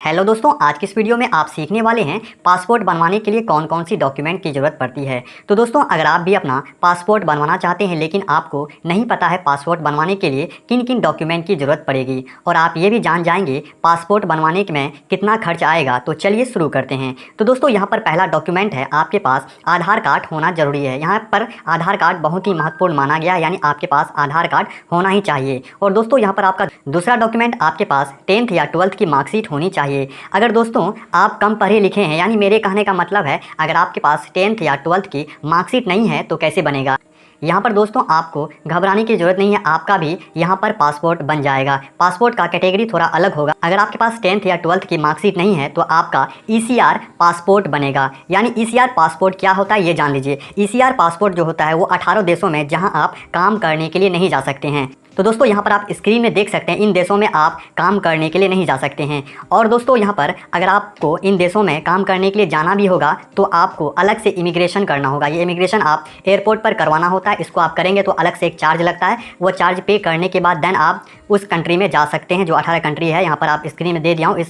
Hello दोस्तों, आज की इस वीडियो में आप सीखने वाले हैं पासपोर्ट बनवाने के लिए कौन कौन सी डॉक्यूमेंट की ज़रूरत पड़ती है। तो दोस्तों, अगर आप भी अपना पासपोर्ट बनवाना चाहते हैं लेकिन आपको नहीं पता है पासपोर्ट बनवाने के लिए किन किन डॉक्यूमेंट की ज़रूरत पड़ेगी और आप ये भी जान जाएंगे पासपोर्ट बनवाने में कितना खर्च आएगा, तो चलिए शुरू करते हैं। तो दोस्तों, यहाँ पर पहला डॉक्यूमेंट है, आपके पास आधार कार्ड होना ज़रूरी है। यहाँ पर आधार कार्ड बहुत ही महत्वपूर्ण माना गया, यानी आपके पास आधार कार्ड होना ही चाहिए। और दोस्तों, यहाँ पर आपका दूसरा डॉक्यूमेंट आपके पास 10th या 12th की मार्कशीट होनी चाहिए। अगर दोस्तों आप कम पढ़े लिखे हैं, यानी मेरे कहने का मतलब है अगर आपके पास 10th या 12th की मार्कशीट नहीं है तो कैसे बनेगा। यहाँ पर दोस्तों आपको घबराने की ज़रूरत नहीं है, आपका भी यहाँ पर पासपोर्ट बन जाएगा। पासपोर्ट का कैटेगरी थोड़ा अलग होगा। अगर आपके पास 10th या 12th की मार्कशीट नहीं है तो आपका ईसीआर पासपोर्ट बनेगा। यानी ईसीआर पासपोर्ट क्या होता है ये जान लीजिए। ईसीआर पासपोर्ट जो होता है वो 18 देशों में जहाँ आप काम करने के लिए नहीं जा सकते हैं। तो दोस्तों, यहाँ पर आप स्क्रीन में देख सकते हैं इन देशों में आप काम करने के लिए नहीं जा सकते हैं। और दोस्तों, यहाँ पर अगर आपको इन देशों में काम करने के लिए जाना भी होगा तो आपको अलग से इमिग्रेशन करना होगा। ये इमिग्रेशन आप एयरपोर्ट पर करवाना होता है। इसको आप करेंगे तो अलग से एक चार्ज लगता है। वो चार्ज पे करने के बाद देन आप उस कंट्री में जा सकते हैं जो 18 कंट्री है। यहाँ पर आप स्क्रीन में दे दिया हूँ,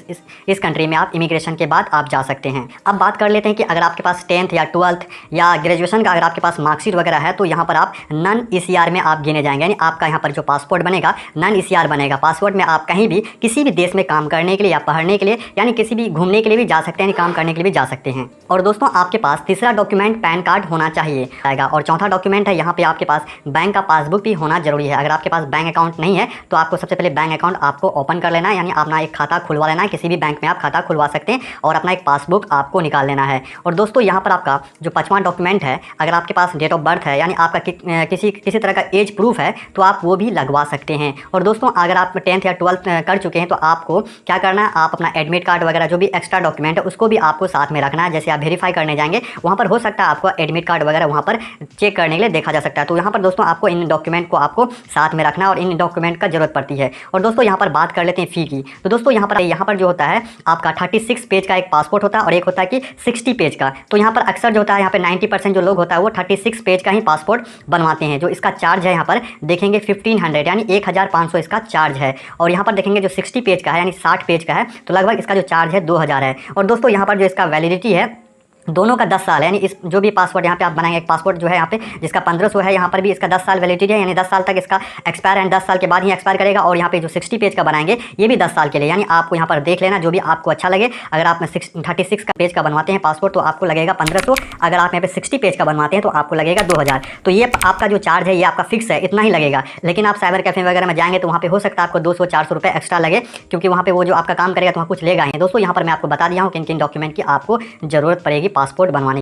इस कंट्री में आप इमिग्रेशन के बाद आप जा सकते हैं। अब बात कर लेते हैं कि अगर आपके पास 10th या 12th या ग्रेजुएशन का अगर आपके पास मार्कशीट वगैरह है तो यहाँ पर आप नॉन ईसीआर में आप गिने जाएंगे। यानी आपका यहाँ पर जो पासपोर्ट बनेगा नॉन ईसीआर बनेगा। पासपोर्ट में आप कहीं भी किसी भी देश में काम करने के लिए या पढ़ने के लिए यानी किसी भी घूमने के लिए भी जा सकते हैं, काम करने के लिए भी जा सकते हैं। और दोस्तों, आपके पास तीसरा डॉक्यूमेंट पैन कार्ड होना चाहिए आएगा। और चौथा डॉक्यूमेंट है यहाँ पे आपके पास बैंक का पासबुक भी होना जरूरी है। अगर आपके पास बैंक अकाउंट नहीं है तो आपको सबसे पहले बैंक अकाउंट आपको ओपन कर लेना है, यानी अपना एक खाता खुलवा लेना है। किसी भी बैंक में आप खाता खुलवा सकते हैं और अपना एक पासबुक आपको निकाल लेना है। और दोस्तों, यहाँ पर आपका जो पांचवा डॉक्यूमेंट है, अगर आपके पास डेट ऑफ बर्थ है यानी आपका किसी तरह का एज प्रूफ है तो आप वो भी लगवा सकते हैं। और दोस्तों, अगर आप 10th या 12th कर चुके हैं तो आपको क्या करना है, आप अपना एडमिट कार्ड वगैरह जो भी एक्स्ट्रा डॉक्यूमेंट है उसको भी आपको साथ में रखना है। जैसे आप वेरीफाई करने जाएंगे वहाँ पर हो सकता है आपको एडमिट कार्ड वगैरह वहाँ पर चेक करने के लिए देखा जा सकता है। तो यहाँ पर दोस्तों आपको इन डॉक्यूमेंट को आपको साथ में रखना है और इन डॉक्यूमेंट का जरूरत पड़ती है। और दोस्तों, यहाँ पर बात कर लेते हैं फ़ी की। तो दोस्तों, यहाँ पर जो होता है आपका 36 पेज का एक पासपोर्ट होता है और एक होता है कि 60 पेज का। तो यहाँ पर अक्सर जो होता है यहाँ पे 90% जो लोग होता है वो 36 पेज का ही पासपोर्ट बनवाते हैं। जो इसका चार्ज है यहाँ पर देखेंगे 1500 यानी 1500 इसका चार्ज है। और यहाँ पर देखेंगे जो 60 पेज का है यानी 60 पेज का है तो लगभग इसका जो चार्ज है 2000 है। और दोस्तों, यहाँ पर जो इसका वैलिडिटी है दोनों का 10 साल है। यानी इस जो भी पासपोर्ट यहाँ पे आप बनाएंगे, एक पासपोर्ट जो है यहाँ पे जिसका 1500 है यहाँ पर भी इसका 10 साल वैलिडिटी है, यानी 10 साल तक इसका एक्सपायर एंड 10 साल के बाद ही एक्सपायर करेगा। और यहाँ पे जो 60 पेज का बनाएंगे ये भी 10 साल के लिए। यानी आपको यहाँ पर देख लेना जो भी आपको अच्छा लगे। अगर आप 36 का पेज का बनवाते हैं पासपोर्ट तो आपको लगेगा 1500। अगर आप यहाँ पे 60 पेज का बनवाते हैं तो आपको लगेगा 2000। तो ये आपका जो चार्ज है ये आपका फिक्स है, इतना ही लगेगा। लेकिन आप साइबर कैफे वगैरह में जाएंगे तो वहाँ पे हो सकता है आपको 200-400 रुपये एक्स्ट्रा लगे, क्योंकि वहाँ पे वो जो आपका काम करेगा तो वहाँ कुछ लेगा ही। दोस्तों, यहाँ पर मैं आपको बता दिया हूँ किन किन डॉक्यूमेंट की आपको जरूरत पड़ेगी पासपोर्ट बनवाने